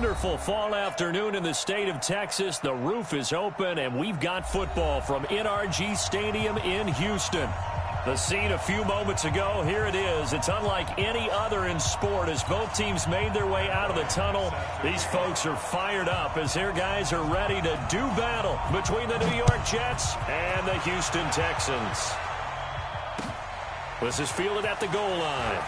wonderful fall afternoon in the state of Texas. The roof is open, and we've got football from NRG Stadium in Houston. The scene a few moments ago, here it is. It's unlike any other in sport as both teams made their way out of the tunnel. These folks are fired up as their guys are ready to do battle between the New York Jets and the Houston Texans. This is fielded at the goal line.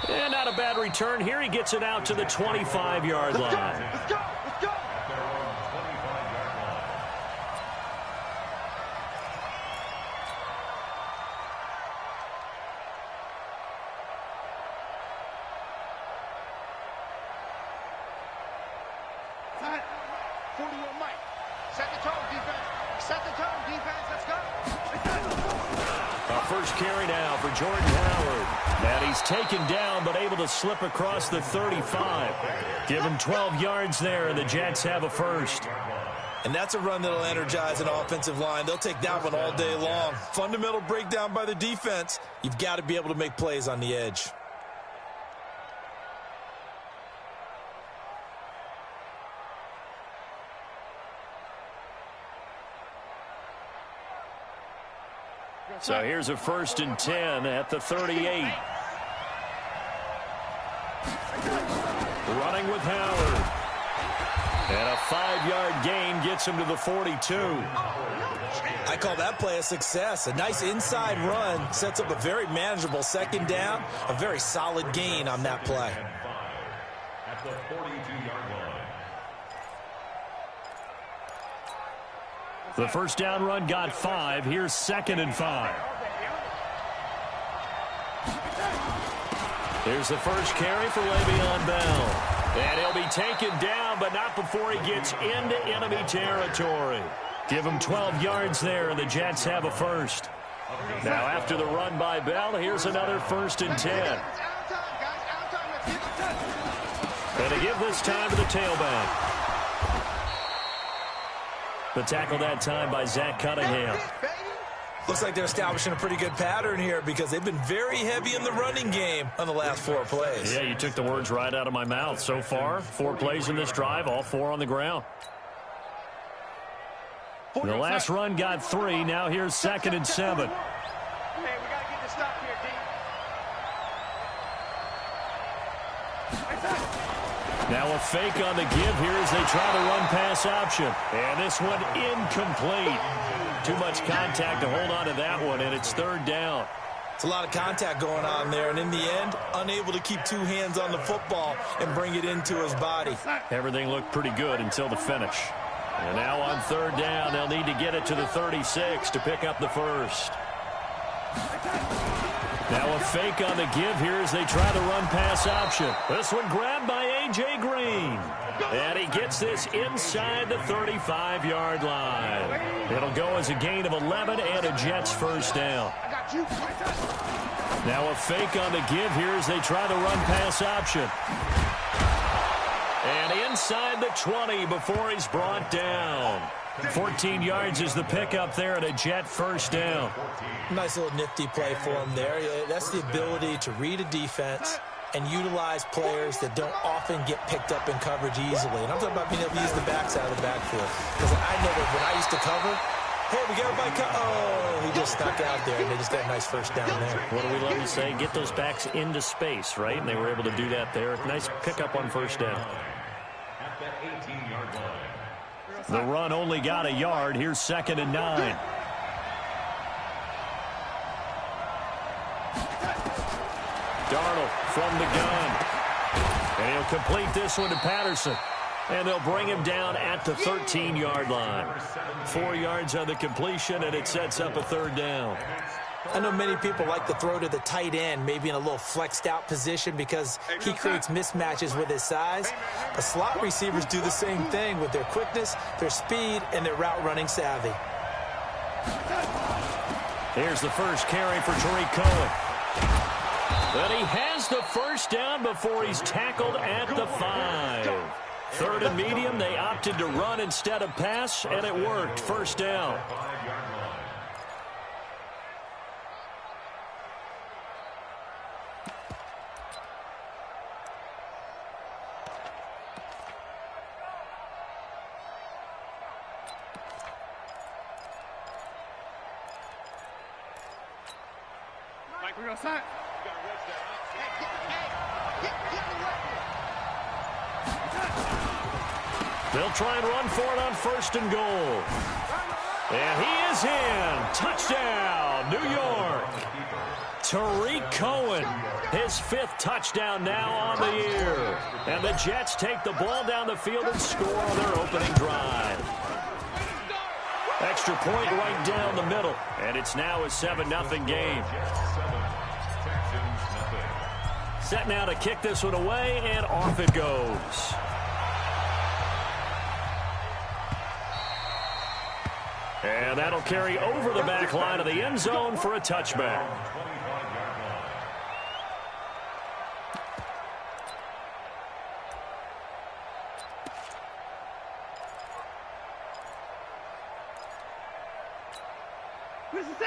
And not a bad return here. He gets it out to the 25-yard line. Let's go! Let's go! Set. 41 Mike. Set the tone, defense. Set the tone, defense. Let's go. Our first carry now for Jordan Howard. And he's taken down but able to slip across the 35. Give him 12 yards there, and the Jets have a first. And that's a run that'll energize an offensive line. They'll take that one all day long. Fundamental breakdown by the defense. You've got to be able to make plays on the edge. So here's a 1st and 10 at the 38. Running with Howard. And a 5-yard gain gets him to the 42. I call that play a success. A nice inside run sets up a very manageable second down. A very solid gain on that play. At the 42-yard line. The first down run got 5. Here's 2nd and 5. Here's the first carry for Le'Veon Bell. And he'll be taken down, but not before he gets into enemy territory. Give him 12 yards there, and the Jets have a first. Now, after the run by Bell, here's another 1st and 10. And to give this time to the tailback. The tackle that time by Zach Cunningham. Looks like they're establishing a pretty good pattern here because they've been very heavy in the running game on the last 4 plays. Yeah, you took the words right out of my mouth. So far, 4 plays in this drive, all 4 on the ground. The last run got 3. Now here's 2nd and 7. Hey, we got to get this stop here, D. Now a fake on the give here as they try to run pass option. And this one incomplete. Too much contact to hold on to that one, and it's 3rd down. It's a lot of contact going on there, and in the end, unable to keep 2 hands on the football and bring it into his body. Everything looked pretty good until the finish. And now on 3rd down, they'll need to get it to the 36 to pick up the first. Now a fake on the give here as they try to run pass option. This one grabbed by A.J. Green. And he gets this inside the 35-yard line. It'll go as a gain of 11 and a Jets first down. Now a fake on the give here as they try to run pass option. And inside the 20 before he's brought down. 14 yards is the pickup there and a Jet first down. Nice little nifty play for him there. That's the ability to read a defense and utilize players that don't often get picked up in coverage easily. And I'm talking about being able to use the backs out of the backfield. Because I know that when I used to cover, hey, we got everybody oh, he just snuck out there, and they just got a nice first down there. What do we love to say? Get those backs into space, right? And they were able to do that there. Nice pickup on first down. At that 18-yard line. The run only got a yard. Here's 2nd and 9. Darnold from the gun. And he'll complete this one to Patterson. And they'll bring him down at the 13-yard line. 4 yards on the completion, and it sets up a 3rd down. I know many people like to throw to the tight end, maybe in a little flexed out position because he creates mismatches with his size. But slot receivers do the same thing with their quickness, their speed, and their route running savvy. Here's the first carry for Tariq Cohen. But he has the first down before he's tackled at the 5. 3rd and medium, they opted to run instead of pass, and it worked. First down. They'll try and run for it on 1st and goal. And he is in. Touchdown, New York. Tariq Cohen, his 5th touchdown now on the year. And the Jets take the ball down the field and score on their opening drive. Extra point right down the middle. And it's now a 7-0 game. Set now to kick this one away, and off it goes. And that'll carry over the back line of the end zone for a touchback.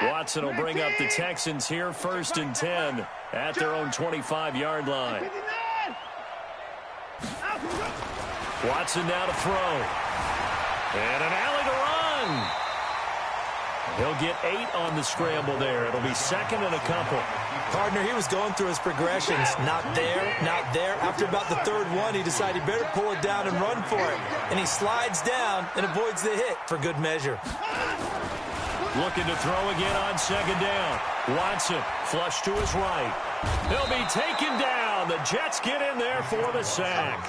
Watson will bring up the Texans here, 1st and 10 at their own 25-yard line. Watson now to throw. And an alley to run. He'll get 8 on the scramble there. It'll be 2nd and a couple. Partner, he was going through his progressions. Not there, not there. After about the 3rd one, he decided he better pull it down and run for it. And he slides down and avoids the hit for good measure. Looking to throw again on 2nd down. Watson, flush to his right. He'll be taken down. The Jets get in there for the sack.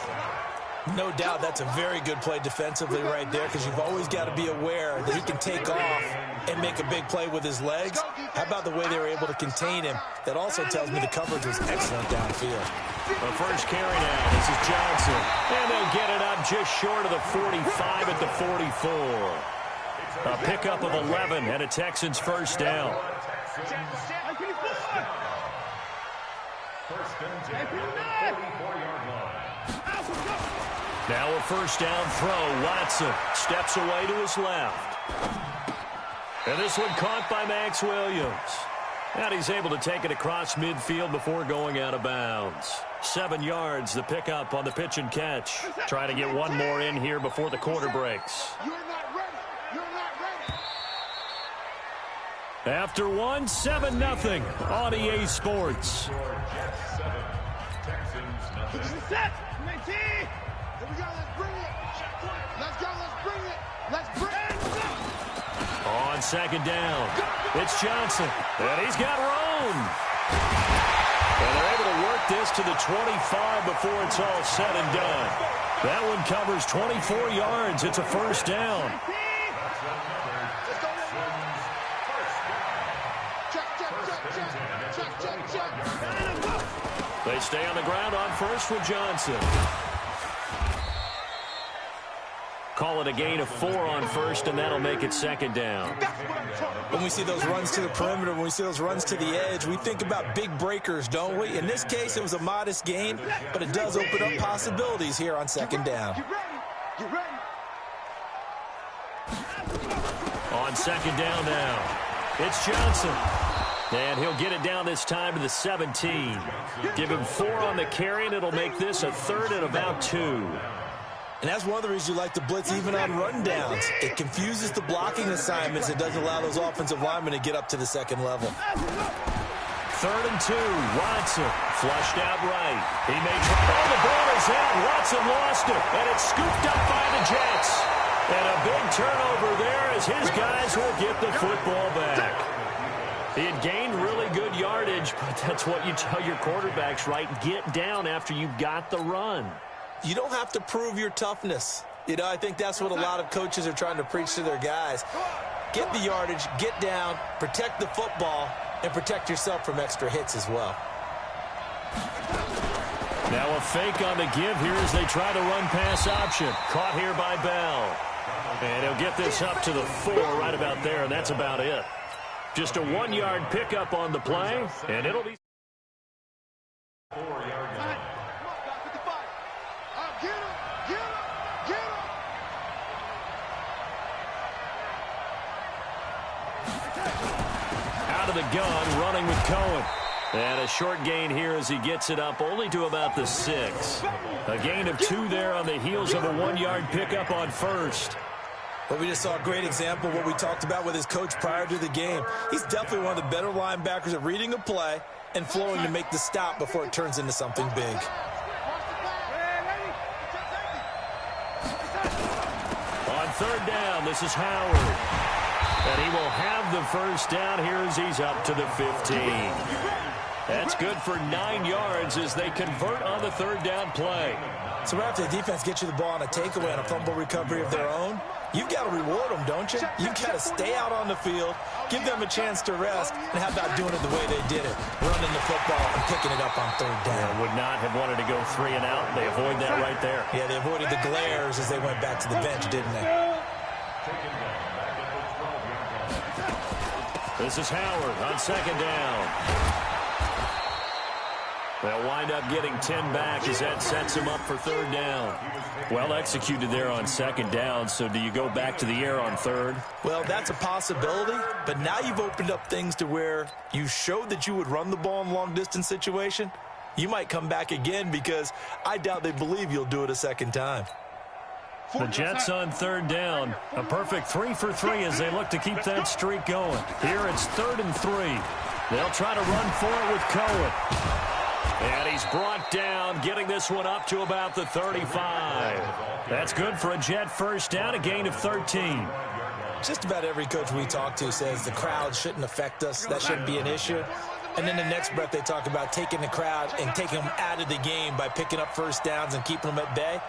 No doubt that's a very good play defensively right there, because you've always got to be aware that he can take off and make a big play with his legs. How about the way they were able to contain him? That also tells me the coverage was excellent downfield. The first carry now. This is Johnson. And they'll get it up just short of the 45 at the 44. A pickup of 11 and a Texans 1st down. Now a 1st down throw. Watson steps away to his left. And this one caught by Max Williams. And he's able to take it across midfield before going out of bounds. 7 yards, the pickup on the pitch and catch. Trying to get one more in here before the quarter breaks. After 7-0 on EA Sports. Set. Here we go. Let's bring it. Let's go. Let's bring it. Let's bring it. On 2nd down, it's Johnson, and he's got room. And they're able to work this to the 25 before it's all said and done. That one covers 24 yards. It's a 1st down. They stay on the ground on 1st with Johnson. Call it a gain of 4 on 1st, and that'll make it 2nd down. When we see those runs to the perimeter, when we see those runs to the edge, we think about big breakers, don't we? In this case, it was a modest gain, but it does open up possibilities here on 2nd down. On 2nd down now, it's Johnson. And he'll get it down this time to the 17. Give him 4 on the carry, and it'll make this a 3rd and about 2. And that's one of the reasons you like to blitz even on rundowns. It confuses the blocking assignments. It doesn't allow those offensive linemen to get up to the 2nd level. 3rd and 2. Watson flushed out right. He may try. Oh, the ball is out. Watson lost it, and it's scooped up by the Jets. And a big turnover there as his guys will get the football back. He had gained really good yardage, but that's what you tell your quarterbacks, right? Get down after you've got the run. You don't have to prove your toughness. You know, I think that's what a lot of coaches are trying to preach to their guys. Get the yardage, get down, protect the football, and protect yourself from extra hits as well. Now a fake on the give here as they try to run pass option. Caught here by Bell. And he'll get this up to the 4 right about there, and that's about it. Just a 1-yard pickup on the play, and it'll be 4-yard line. Out of the gun, running with Cohen. And a short gain here as he gets it up only to about the 6. A gain of 2 there on the heels of a 1-yard pickup on 1st. Well, we just saw a great example of what we talked about with his coach prior to the game. He's definitely one of the better linebackers at reading a play and flowing to make the stop before it turns into something big. On third down, this is Howard. And he will have the first down here as he's up to the 15. That's good for 9 yards as they convert on the third down play. So right after the defense gets you the ball on a takeaway and a fumble recovery of their own, you've got to reward them, don't you? You've got to stay out on the field, give them a chance to rest, and how about doing it the way they did it, running the football and picking it up on third down. Yeah, would not have wanted to go 3 and out. They avoid that right there. Yeah, they avoided the glares as they went back to the bench, didn't they? This is Howard on second down. They'll wind up getting 10 back as that sets him up for third down. Well executed there on second down, so do you go back to the air on third? Well, that's a possibility, but now you've opened up things to where you showed that you would run the ball in long-distance situation. You might come back again because I doubt they believe you'll do it a second time. The Jets on third down. A perfect 3 for 3 as they look to keep that streak going. Here it's 3rd and 3. They'll try to run for it with Cohen. And he's brought down, getting this one up to about the 35. That's good for a Jet first down, a gain of 13. Just about every coach we talk to says the crowd shouldn't affect us. That shouldn't be an issue. And then the next breath they talk about taking the crowd and taking them out of the game by picking up first downs and keeping them at bay.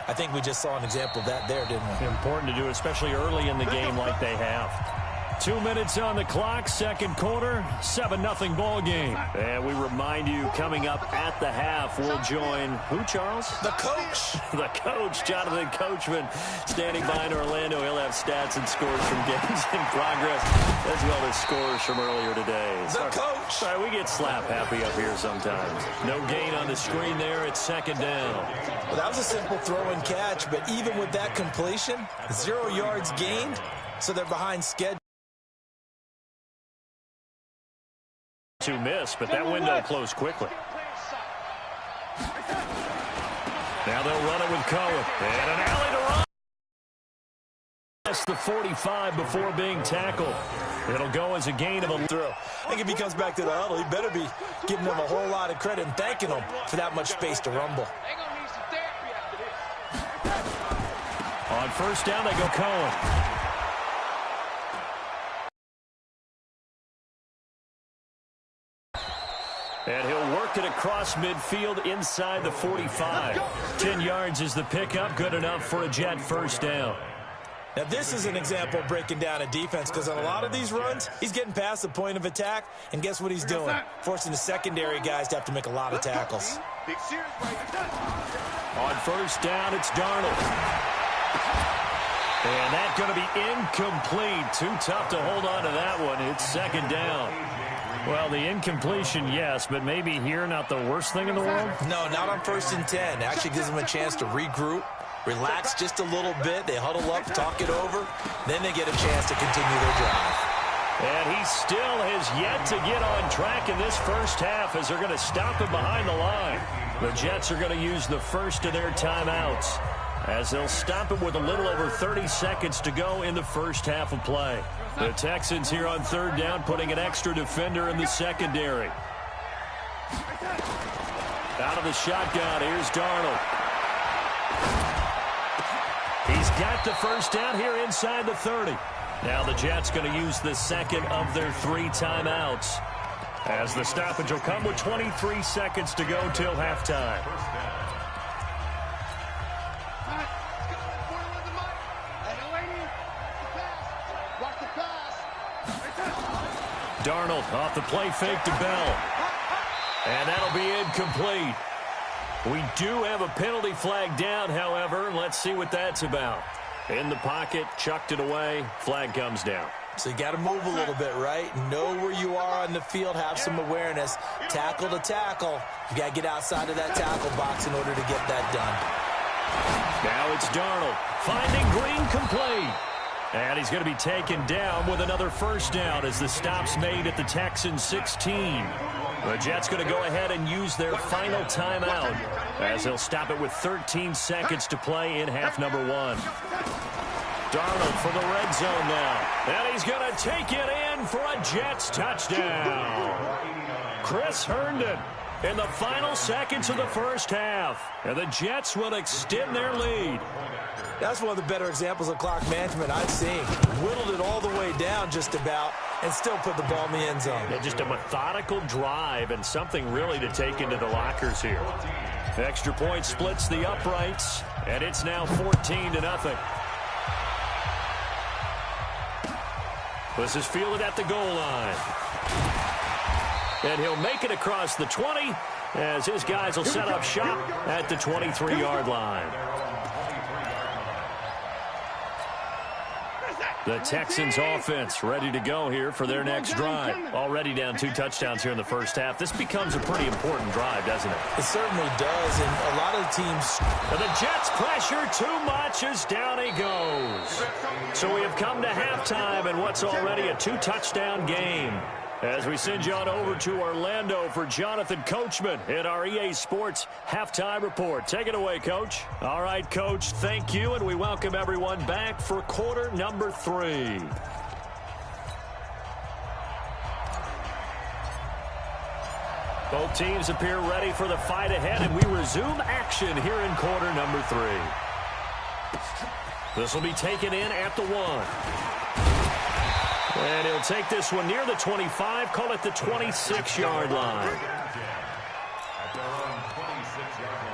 I think we just saw an example of that there, didn't we? Important to do, especially early in the game like they have. 2 minutes on the clock, second quarter, 7-0 ball game. And we remind you, coming up at the half, we'll join who, Charles? The coach. The coach, Jonathan Coachman, standing by in Orlando. He'll have stats and scores from games in progress, as well as scores from earlier today. The coach. Sorry, we get slap happy up here sometimes. No gain on the screen there. It's second down. Well, that was a simple throw and catch, but even with that completion, 0 yards gained, so they're behind schedule. To miss, but that window closed quickly. Now they'll run it with Cohen. And an alley to run. That's the 45 before being tackled. It'll go as a gain of a throw. I think if he comes back to the huddle, he better be giving them a whole lot of credit and thanking them for that much space to rumble. On first down, they go Cohen. And he'll work it across midfield inside the 45. 10 yards is the pickup, good enough for a Jet first down. Now, this is an example of breaking down a defense because on a lot of these runs, he's getting past the point of attack, and guess what he's doing? Forcing the secondary guys to have to make a lot of tackles. On first down, it's Darnold. And that's going to be incomplete. Too tough to hold on to that one. It's second down. Well, the incompletion, yes, but maybe here not the worst thing in the world? No, not on 1st and 10. It actually gives them a chance to regroup, relax just a little bit. They huddle up, talk it over. Then they get a chance to continue their drive. And he still has yet to get on track in this first half as they're going to stop him behind the line. The Jets are going to use the first of their timeouts as they'll stop him with a little over 30 seconds to go in the first half of play. The Texans here on third down putting an extra defender in the secondary. Out of the shotgun, here's Darnold. He's got the first down here inside the 30. Now the Jets going to use the second of their 3 timeouts as the stoppage will come with 23 seconds to go till halftime. Darnold off the play fake to Bell. And that'll be incomplete. We do have a penalty flag down, however. Let's see what that's about. In the pocket, chucked it away. Flag comes down. So you got to move a little bit, right? Know where you are on the field, have some awareness. Tackle to tackle. You got to get outside of that tackle box in order to get that done. Now it's Darnold finding Green complete. And he's going to be taken down with another first down as the stop's made at the Texans 16. The Jets going to go ahead and use their final timeout as they'll stop it with 13 seconds to play in half number 1. Darnold for the red zone now. And he's going to take it in for a Jets touchdown. Chris Herndon in the final seconds of the first half. And the Jets will extend their lead. That's one of the better examples of clock management I've seen. Whittled it all the way down just about and still put the ball in the end zone. Yeah, just a methodical drive and something really to take into the lockers here. Extra point splits the uprights, and it's now 14-0. This is fielded at the goal line. And he'll make it across the 20 as his guys will set up shop at the 23-yard line. The Texans offense ready to go here for their next drive. Already down 2 touchdowns here in the first half. This becomes a pretty important drive, doesn't it? It certainly does, and a lot of teams... And the Jets pressure too much as down he goes. So we have come to halftime in what's already a 2-touchdown game. As we send you on over to Orlando for Jonathan Coachman in our EA Sports Halftime Report. Take it away, Coach. All right, Coach, thank you, and we welcome everyone back for quarter number 3. Both teams appear ready for the fight ahead, and we resume action here in quarter number 3. This will be taken in at the 1. And he'll take this one near the 25, call it the 26-yard line. At their own 26-yard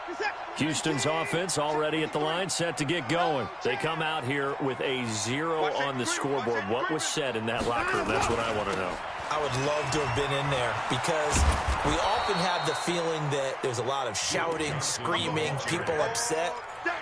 line. Houston's offense already at the line, set to get going. They come out here with a 0 on the scoreboard. What was said in that locker room? That's what I want to know. I would love to have been in there because we often have the feeling that there's a lot of shouting, screaming, people upset.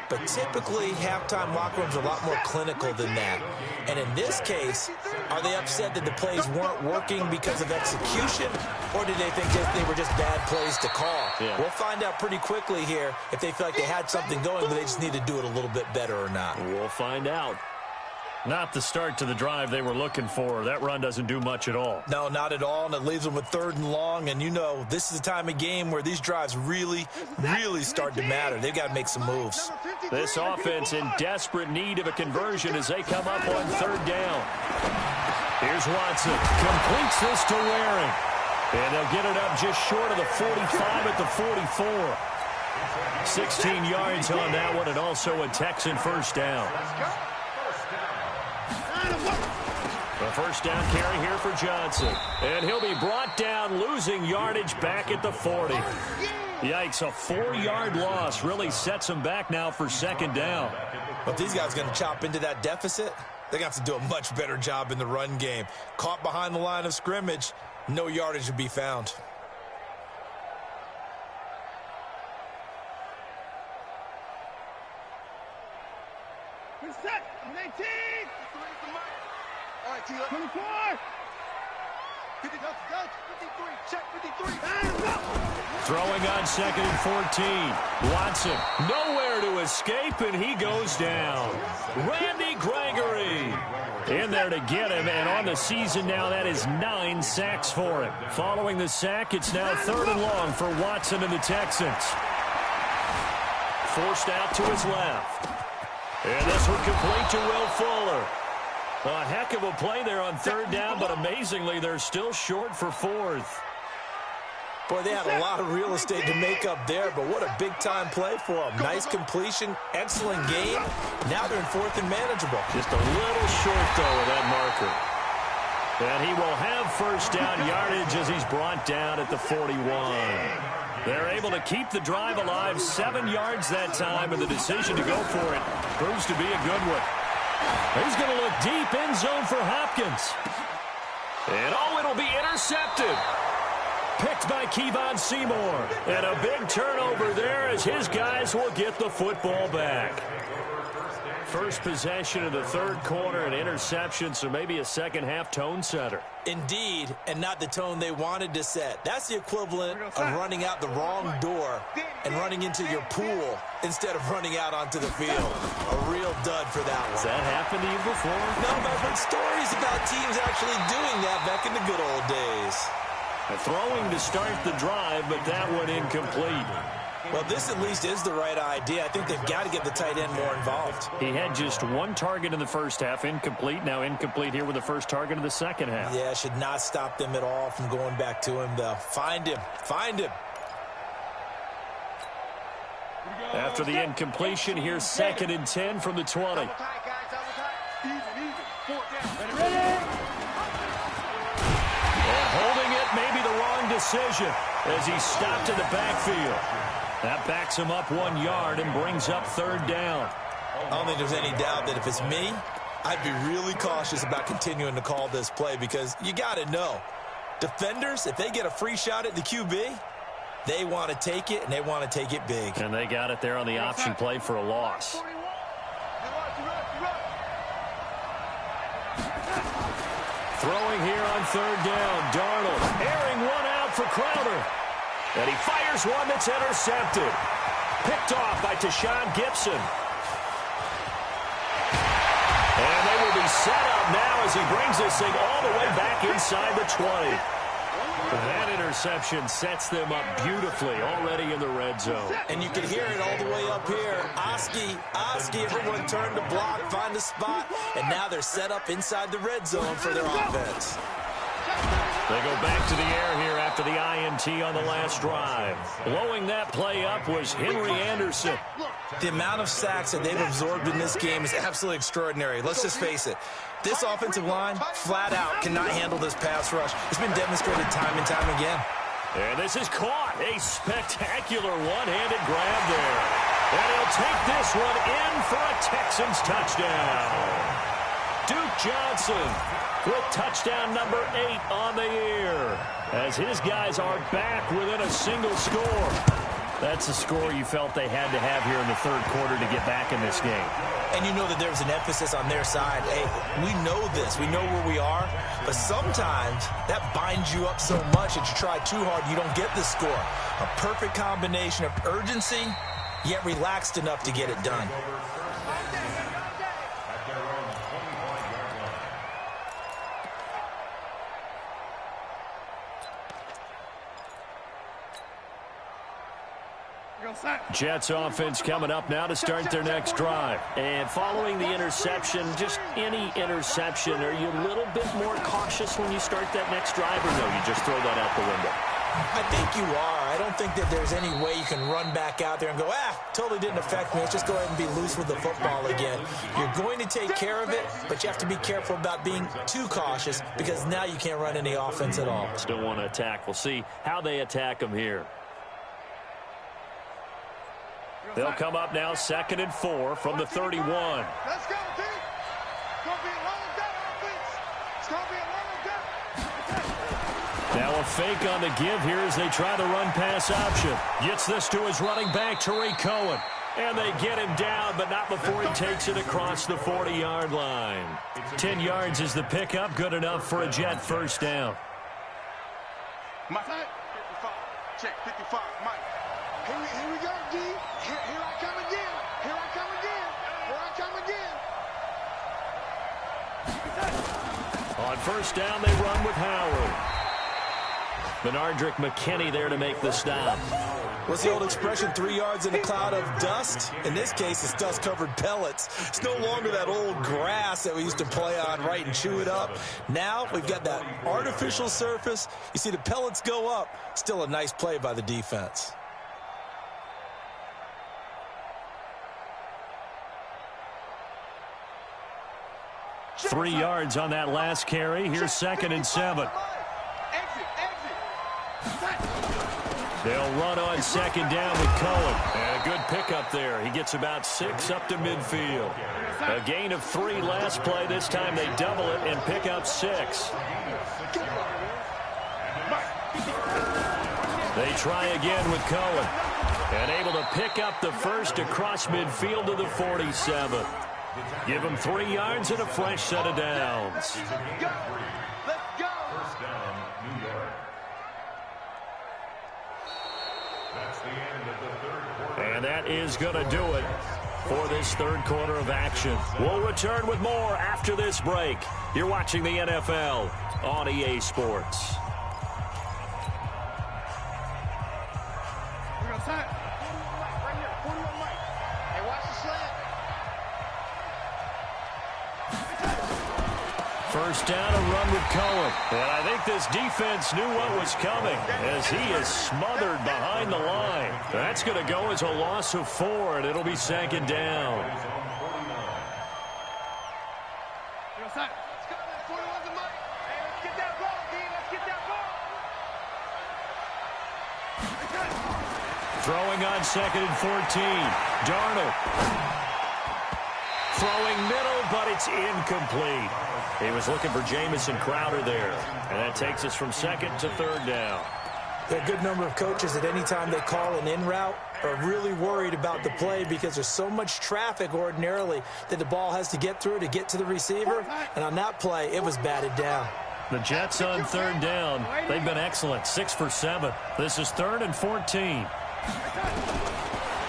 But typically, halftime locker rooms are a lot more clinical than that. And in this case, are they upset that the plays weren't working because of execution, or did they think that they were just bad plays to call? Yeah. We'll find out pretty quickly here if they feel like they had something going, but they just need to do it a little bit better or not. We'll find out. Not the start to the drive they were looking for. That run doesn't do much at all. No, not at all, and it leaves them with 3rd and long. And, you know, this is the time of game where these drives really, really start to matter. They've got to make some moves. This offense in desperate need of a conversion as they come up on 3rd down. Here's Watson. Completes this to Waring. And they'll get it up just short of the 45 at the 44. 16 yards on that one, and also a Texan first down. The first down carry here for Johnson. And he'll be brought down, losing yardage back at the 40. Yikes, a 4-yard loss really sets him back now for 2nd down. But if these guys are going to chop into that deficit, they're going to have to do a much better job in the run game. Caught behind the line of scrimmage, no yardage to be found. Set. 19. All right, 24. 50, 53. Check 53. Throwing on 2nd and 14. Watson nowhere to escape, and he goes down. Randy Gregory in there to get him, and on the season now, that is 9 sacks for him. Following the sack, it's now 3rd and long for Watson and the Texans. Forced out to his left. And this one complete to Will Fuller. A heck of a play there on 3rd down, but amazingly, they're still short for 4th. Boy, they had a lot of real estate to make up there, but what a big-time play for them. Nice completion, excellent game. Now they're in 4th and manageable. Just a little short, though, of that marker. And he will have first down yardage as he's brought down at the 41. They're able to keep the drive alive, 7 yards that time, and the decision to go for it proves to be a good one. He's going to look deep, end zone for Hopkins. And it'll be intercepted. Picked by Kevon Seymour. And a big turnover there as his guys will get the football back. First possession of the 3rd quarter, an interception, so maybe a second-half tone setter. Indeed, and not the tone they wanted to set. That's the equivalent of running out the wrong door and running into your pool instead of running out onto the field. A real dud for that one. Has that happened to you before? No, but I've heard stories about teams actually doing that back in the good old days. Throwing to start the drive, but that one incomplete. Well, this at least is the right idea. I think they've got to get the tight end more involved. He had just one target in the first half, incomplete. Now incomplete here with the first target of the second half. Yeah, should not stop them at all from going back to him, though. Find him. Find him. After the incompletion, here's 2nd and 10 from the 20. Double tight, guys, double tight. Easy. 4 down. Ready? And holding it may be the wrong decision as he stopped in the backfield. That backs him up 1 yard and brings up 3rd down. I don't think there's any doubt that if it's me, I'd be really cautious about continuing to call this play because you got to know, defenders, if they get a free shot at the QB, they want to take it, and they want to take it big. And they got it there on the option play for a loss. Throwing here on 3rd down. Darnold airing one out for Crowder. And he fires one that's intercepted. Picked off by Tashawn Gibson. And they will be set up now as he brings this thing all the way back inside the 20. That interception sets them up beautifully already in the red zone. And you can hear it all the way up here. Oski, everyone turned to block, find a spot, and now they're set up inside the red zone for their offense. They go back to the air here after the INT on the last drive. Blowing that play up was Henry Anderson. The amount of sacks that they've absorbed in this game is absolutely extraordinary. Let's just face it. This offensive line, flat out, cannot handle this pass rush. It's been demonstrated time and time again. And this is caught. A spectacular one-handed grab there. And he'll take this one in for a Texans touchdown. Duke Johnson with touchdown number 8 on the year as his guys are back within a single score. That's the score you felt they had to have here in the 3rd quarter to get back in this game. And you know that there's an emphasis on their side. Hey, we know this. We know where we are. But sometimes that binds you up so much that you try too hard, you don't get the score. A perfect combination of urgency, yet relaxed enough to get it done. Jets offense coming up now to start their next drive. And following the interception, just any interception, are you a little bit more cautious when you start that next drive, or no, you just throw that out the window? I think you are. I don't think that there's any way you can run back out there and go, totally didn't affect me. Let's just go ahead and be loose with the football again. You're going to take care of it, but you have to be careful about being too cautious because now you can't run any offense at all. Still want to attack. We'll see how they attack them here. They'll come up now 2nd and 4 from the 31. Let's go, team. It's going to be a long day, offense. It's going to be a long day. Now a fake on the give here as they try the run-pass option. Gets this to his running back, Tariq Cohen. And they get him down, but not before he takes it across the 40-yard line. 10 yards is the pickup, good enough for a Jet first down. Mike. 55. Check, 55, Mike. Here we go, D. Here I come again. Here I come again. Here I come again. On first down, they run with Howard. Benardrick McKinney there to make the stop. What's the old expression, 3 yards in a cloud of dust? In this case, it's dust-covered pellets. It's no longer that old grass that we used to play on, right, and chew it up. Now we've got that artificial surface. You see the pellets go up. Still a nice play by the defense. 3 yards on that last carry. Here's 2nd and 7. They'll run on 2nd down with Cohen. And a good pickup there. He gets about 6 up to midfield. A gain of 3 last play. This time they double it and pick up 6. They try again with Cohen. And able to pick up the first across midfield to the 47. Give him 3 yards and a fresh set of downs. Let's go. First down, New York. That's the end of the 3rd quarter. And that is going to do it for this 3rd quarter of action. We'll return with more after this break. You're watching the NFL on EA Sports. We're going to First down and run with Cohen. And I think this defense knew what was coming as he is smothered behind the line. That's going to go as a loss of 4, and it'll be second down. Throwing on second and 14. Darnold. Throwing middle, but it's incomplete. He was looking for Jamison Crowder there. And that takes us from second to third down. There are a good number of coaches at any time they call an in route are really worried about the play because there's so much traffic ordinarily that the ball has to get through to get to the receiver. And on that play, it was batted down. The Jets on third down. They've been excellent, 6 for 7. This is 3rd and 14.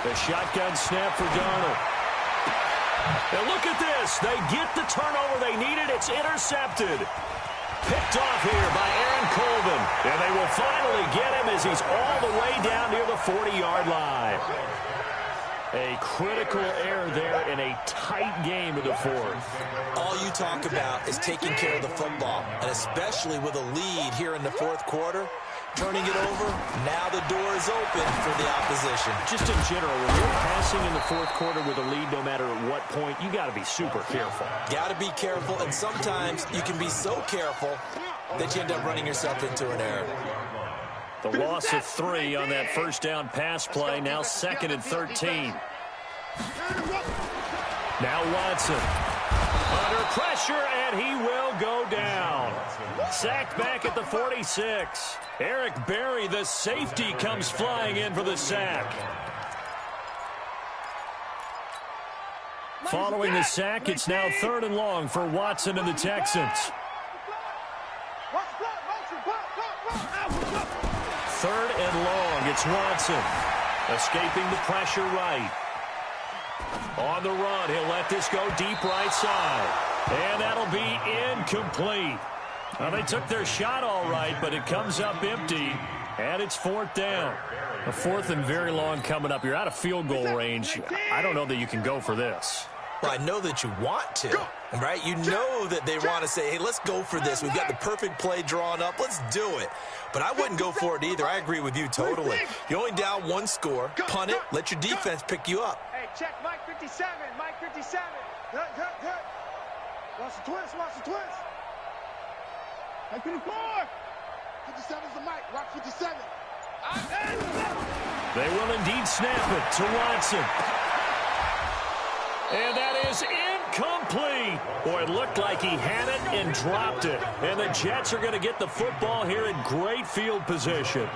The shotgun snap for Darnold. And look at this. They get the turnover they needed. It's intercepted. Picked off here by Aaron Colvin. And they will finally get him as he's all the way down near the 40-yard line. A critical error there in a tight game of the 4th. All you talk about is taking care of the football, and especially with a lead here in the 4th quarter. Turning it over, now the door is open for the opposition. Just in general, when you're passing in the 4th quarter with a lead, no matter at what point, you got to be super careful. Got to be careful, and sometimes you can be so careful that you end up running yourself into an error. The loss of 3 on that first down pass play, now 2nd and 13. Now Watson. Under pressure, and he will go down. Sacked back at the 46. Eric Berry, the safety, comes flying in for the sack. Following the sack, it's now 3rd and long for Watson and the Texans. 3rd and long, it's Watson. Escaping the pressure right. On the run, he'll let this go deep right side. And that'll be incomplete. Well, they took their shot all right, but it comes up empty, and it's 4th down. A 4th and very long coming up. You're out of field goal range. I don't know that you can go for this. Well, I know that you want to, right? You know that they want to say, hey, let's go for this. We've got the perfect play drawn up. Let's do it. But I wouldn't go for it either. I agree with you totally. You're only down 1 score. Punt it. Let your defense pick you up. Hey, check Mike 57. Mike 57. Good. Watch the twist. Mike 54. 57 is the mic. Rock 57. They will indeed snap it to Watson. And that is incomplete. Boy, it looked like he had it and dropped it. And the Jets are going to get the football here in great field position.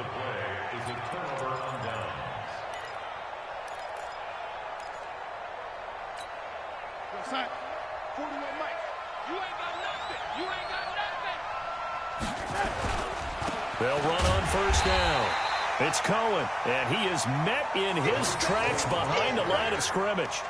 They'll run on first down. It's Cohen, and he is met in his tracks behind the line of scrimmage.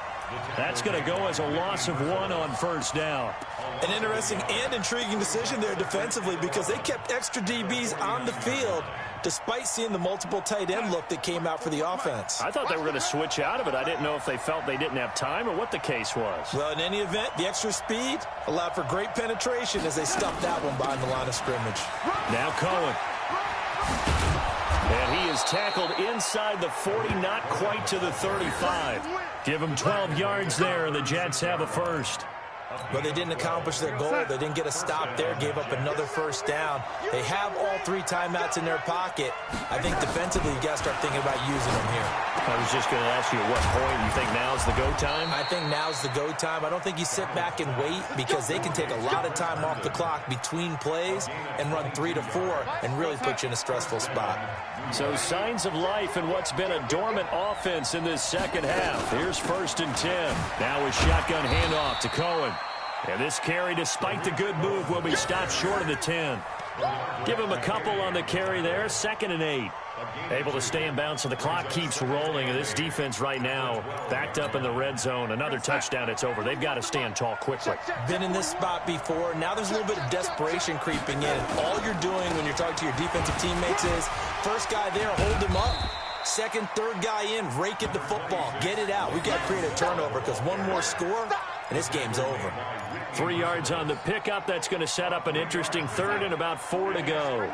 That's going to go as a loss of 1 on first down. An interesting and intriguing decision there defensively because they kept extra DBs on the field despite seeing the multiple tight end look that came out for the offense. I thought they were going to switch out of it. I didn't know if they felt they didn't have time or what the case was. Well, in any event, the extra speed allowed for great penetration as they stuffed that one behind the line of scrimmage. Now Cohen. And he is tackled inside the 40, not quite to the 35. Give him 12 yards there, and the Jets have a first. But they didn't accomplish their goal. They didn't get a stop there, gave up another first down. They have all 3 timeouts in their pocket. I think defensively you got to start thinking about using them here. I was just going to ask you at what point you think now's the go time? I think now's the go time. I don't think you sit back and wait because they can take a lot of time off the clock between plays and run 3 to 4 and really put you in a stressful spot. So signs of life in what's been a dormant offense in this second half. Here's 1st and 10. Now a shotgun handoff to Cohen. And this carry, despite the good move, will be stopped short of the 10. Give him a couple on the carry there. 2nd and 8. Able to stay in bounds, so the clock keeps rolling. And this defense right now backed up in the red zone. Another touchdown, it's over. They've got to stand tall quickly. Been in this spot before. Now there's a little bit of desperation creeping in. All you're doing when you're talking to your defensive teammates is first guy there, hold him up. Second, third guy in, rake at the football. Get it out. We've got to create a turnover because one more score, and this game's over. 3 yards on the pickup. That's going to set up an interesting third and about 4 to go.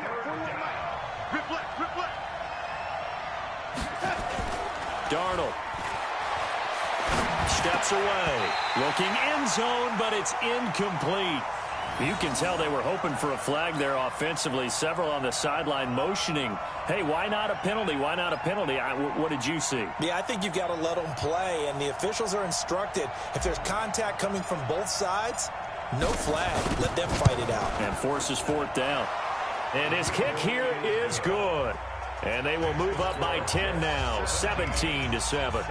Darnold steps away, looking end zone, but it's incomplete. You can tell they were hoping for a flag there offensively. Several on the sideline motioning, hey, why not a penalty? Why not a penalty? What did you see? Yeah, I think you've got to let them play, and the officials are instructed, if there's contact coming from both sides, no flag. Let them fight it out. And forces 4th down. And his kick here is good. And they will move up by 10 now, 17-7.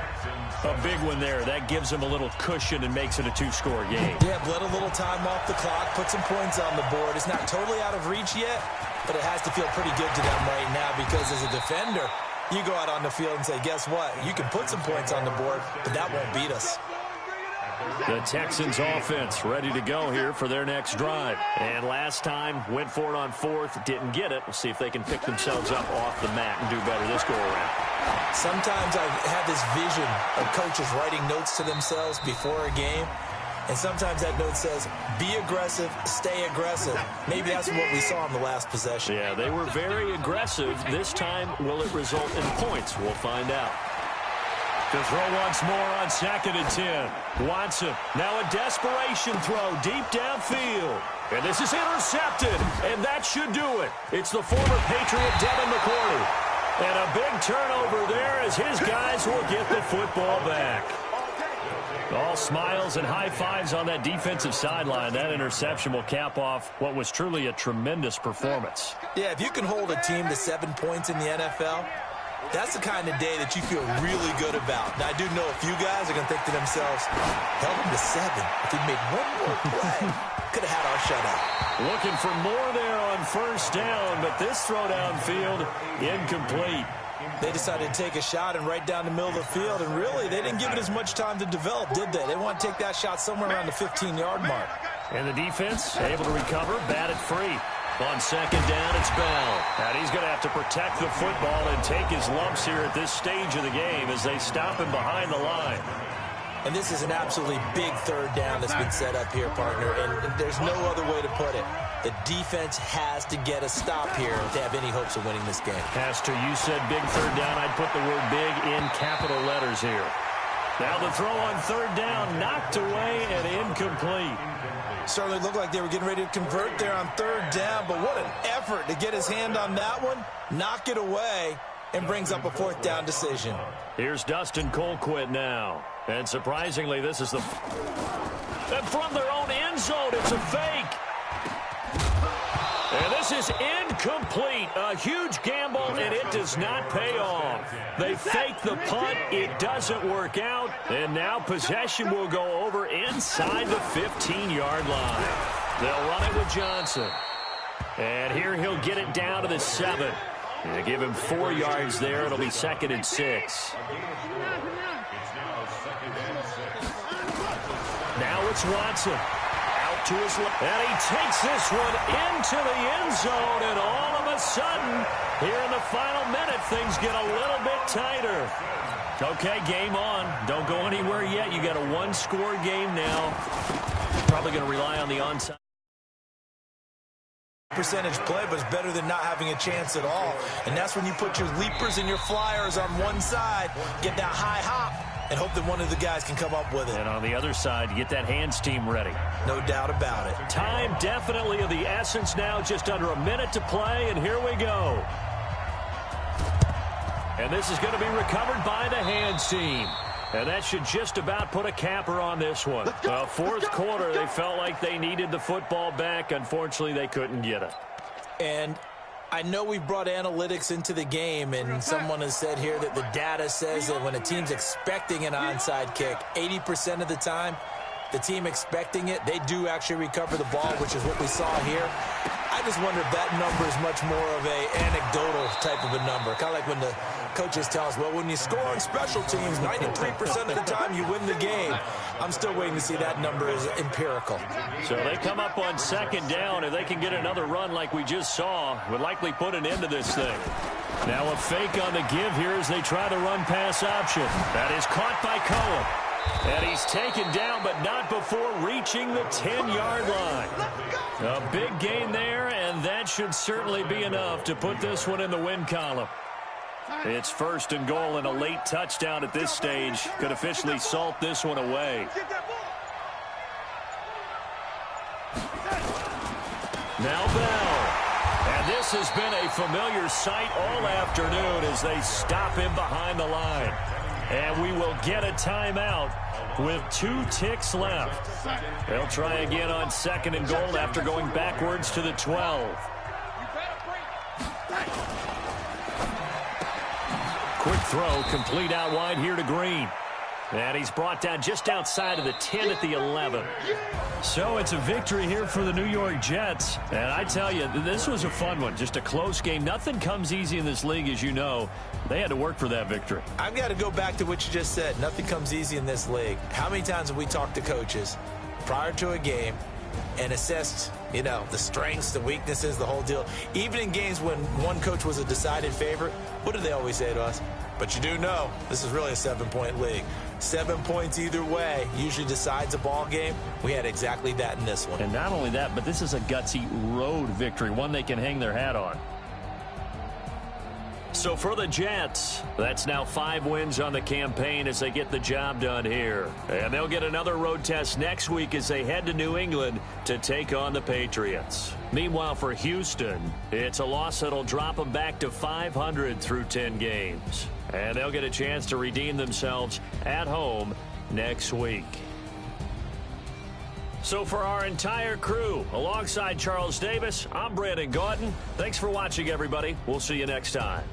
A big one there. That gives them a little cushion and makes it a 2-score game. Yeah, let a little time off the clock, put some points on the board. It's not totally out of reach yet, but it has to feel pretty good to them right now because as a defender, you go out on the field and say, guess what? You can put some points on the board, but that won't beat us. The Texans offense ready to go here for their next drive. And last time, went for it on 4th, didn't get it. We'll see if they can pick themselves up off the mat and do better this go-around. Sometimes I have this vision of coaches writing notes to themselves before a game. And sometimes that note says, be aggressive, stay aggressive. Maybe that's what we saw in the last possession. Yeah, they were very aggressive. This time, will it result in points? We'll find out. To throw once more on 2nd and 10. Watson, now a desperation throw deep downfield. And this is intercepted, and that should do it. It's the former Patriot Devin McCourty. And a big turnover there as his guys will get the football back. All smiles and high fives on that defensive sideline. That interception will cap off what was truly a tremendous performance. Yeah, if you can hold a team to 7 points in the NFL, that's the kind of day that you feel really good about. Now, I do know a few guys are going to think to themselves, held him to 7. If he'd made one more play, could have had our shutout. Looking for more there on 1st down, but this throw downfield, incomplete. They decided to take a shot and right down the middle of the field, and really, they didn't give it as much time to develop, did they? They want to take that shot somewhere around the 15-yard mark. And the defense able to recover, batted free. On 2nd down, it's Bell. And he's going to have to protect the football and take his lumps here at this stage of the game as they stop him behind the line. And this is an absolutely big 3rd down that's been set up here, partner, and there's no other way to put it. The defense has to get a stop here to have any hopes of winning this game. Has to. You said big 3rd down. I'd put the word big in capital letters here. Now the throw on 3rd down, knocked away and incomplete. Certainly looked like they were getting ready to convert there on 3rd down, but what an effort to get his hand on that one, knock it away, and brings up a 4th down decision. Here's Dustin Colquitt now. And surprisingly, this is the... And from their own end zone, it's a fake. And this is incomplete. A huge gamble, and it does not pay off. They fake the punt. It doesn't work out. And now possession will go over inside the 15-yard line. They'll run it with Johnson. And here he'll get it down to the 7. They give him 4 yards there. It'll be 2nd and 6. Now it's Watson. To his left. And he takes this one into the end zone, and all of a sudden, here in the final minute, things get a little bit tighter. Okay, game on. Don't go anywhere yet. You got a 1-score game now. Probably going to rely on the onside percentage play, but it's better than not having a chance at all. And that's when you put your leapers and your flyers on one side, get that high hop, and hope that one of the guys can come up with it. And on the other side, you get that hands team ready. No doubt about it. Time definitely of the essence now, just under a minute to play, and here we go. And this is going to be recovered by the hands team. And that should just about put a capper on this one. Fourth quarter, they felt like they needed the football back. Unfortunately, they couldn't get it. And I know we've brought analytics into the game, and someone has said here that the data says that when a team's expecting an onside kick, 80% of the time, the team expecting it, they do actually recover the ball, which is what we saw here. I just wonder if that number is much more of a anecdotal type of a number. Kind of like when the coaches tell us, well, when you score on special teams, 93% of the time you win the game. I'm still waiting to see that number is empirical. So they come up on second down. If they can get another run like we just saw, would likely put an end to this thing. Now a fake on the give here as they try the run pass option. That is caught by Cohen. And he's taken down, but not before reaching the 10-yard line. A big gain there, and that should certainly be enough to put this one in the win column. It's 1st and goal, and a late touchdown at this stage could officially salt this one away. Now Bell. And this has been a familiar sight all afternoon as they stop him behind the line. And we will get a timeout with 2 ticks left. They'll try again on 2nd and goal after going backwards to the 12. Quick throw, complete out wide here to Green. And he's brought down just outside of the 10 at the 11. So it's a victory here for the New York Jets. And I tell you, this was a fun one. Just a close game. Nothing comes easy in this league, as you know. They had to work for that victory. I've got to go back to what you just said. Nothing comes easy in this league. How many times have we talked to coaches prior to a game and assessed, the strengths, the weaknesses, the whole deal? Even in games when one coach was a decided favorite, what do they always say to us? But you do know this is really a 7-point league. 7 points either way usually decides a ball game. We had exactly that in this one. And not only that, but this is a gutsy road victory, one they can hang their hat on. So for the Jets, that's now 5 wins on the campaign as they get the job done here. And they'll get another road test next week as they head to New England to take on the Patriots. Meanwhile, for Houston, it's a loss that'll drop them back to 500 through 10 games. And they'll get a chance to redeem themselves at home next week. So for our entire crew, alongside Charles Davis, I'm Brandon Gautin. Thanks for watching, everybody. We'll see you next time.